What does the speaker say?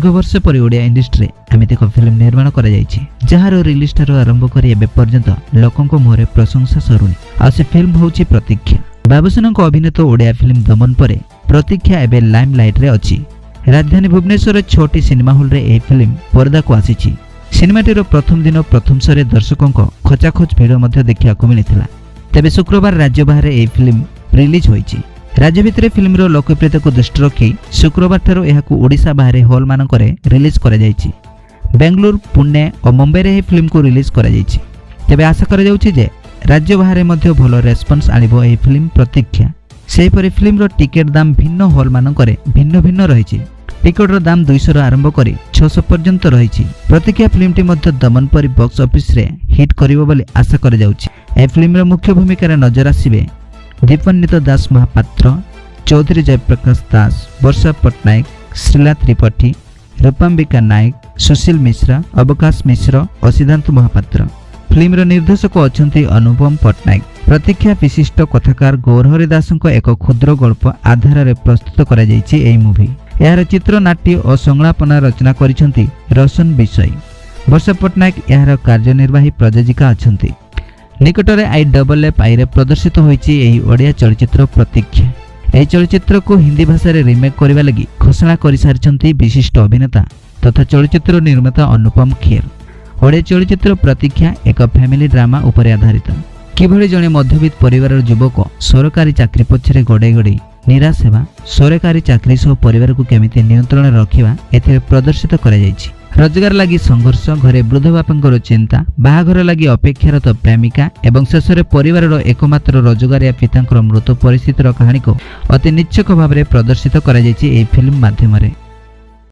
दीर्घ वर्ष पर ओडिया इंडस्ट्री एमती एक फिल्म निर्माण कर जार रिलीज ठार आरंभ कर एबे पर्यंत लोकों मुहरे प्रशंसा सरुनी आ से फिल्म होची प्रतीक्षा। बाबूसेन अभिनीत ओडिया फिल्म दमन पर प्रतीक्षा एबे लाइमलाइट रे अछि। राजधानी भुवनेश्वर 6टी सिनेमा हॉल रे ए फिल्म पर्दा को आसीछि। सिनेमाटीर प्रथम दिन प्रथम शो दर्शकों खचाखच भिड़ मध्य देखा मिलता। तेबे शुक्रवार राज्य बाहर ए फिल्म रिलीज होईछि। राज्य भितर फिल्मर लोकप्रियता को दृष्टि रखी शुक्रवार ठारू एहाकू ओडिशा बाहर हॉल मानकरे रिलीज करा जायछि। बेंगलुरु, पुणे और मुंबई रे फिल्म को रिलीज करा जायछि। तेबे आशा करा जाउछि जे राज्य बाहर मध्य भलो रेस्पॉन्स आनिबो ए फिल्म प्रतीक्षा। सेहिपरि फिल्मर टिकेट दाम भिन्न हॉल मानकरे भिन्न भिन्न रहिछि। टिकेटर दाम 200 आरंभ करी 600 पर्यंत रहिछि। प्रतीक्षा फिल्मटी मध्य दमन परि बॉक्स ऑफिस रे हिट करिवो बोली आशा करा जाउछि। ए फिल्मर मुख्य भूमिका रे नजर आसिबे दीपन्वित दास महापात्र, चौधरी जयप्रकाश दास, वर्षा पट्टनायक, श्रीला त्रिपाठी, रूपाम्बिका नायक, सुशील मिश्रा, अवकाश मिश्र और सिद्धांत महापात्र। फिल्मर निर्देशक अछंती अनुपम पट्टनायक। प्रतीक्षा विशिष्ट कथाकार गौरहरि दास एक क्षुद्र गल्प आधार रे प्रस्तुत करा जायछि। एही मूवी यार चित्रनाट्य और संलापना रचना करिसंती रोशन विषय। वर्षा पट्टनायक यार कार्यनिर्वाही प्रयोजिका अछंती। निकटरे IAAI रे प्रदर्शित होईछि एही ओडिया चलचित्र प्रतीक्षा। एही चलचित्र को हिंदी भाषा रे रिमेक करबा लागि घोषणा करि सारिछंती विशिष्ट अभिनेता तथा चलचित्र निर्माता अनुपम खेर। ओडिया चलचित्र प्रतीक्षा एक फैमिली ड्रामा उपरे आधारित। किभଳି जणे मध्यवित्त परिवार युवक सरकारी चाकरी पछरे गडे गडे निराश हेबा, सरकारी चाकरी सह परिवार को केमिति नियंत्रण रखिबा एथिरे प्रदर्शित करा जायछि। रोजगार लगी संघर्ष, घरे वृद्ध बापांकर चिंता, बाहाघर लगी अपेक्षारत प्रेमिका एवं शेषरे परिवार एकमात्र रोजगारिया पितांकर मृत परिस्थितिर कहानी को अति निच्छक भाव प्रदर्शित करा जायछि एही फिल्म माध्यम रे।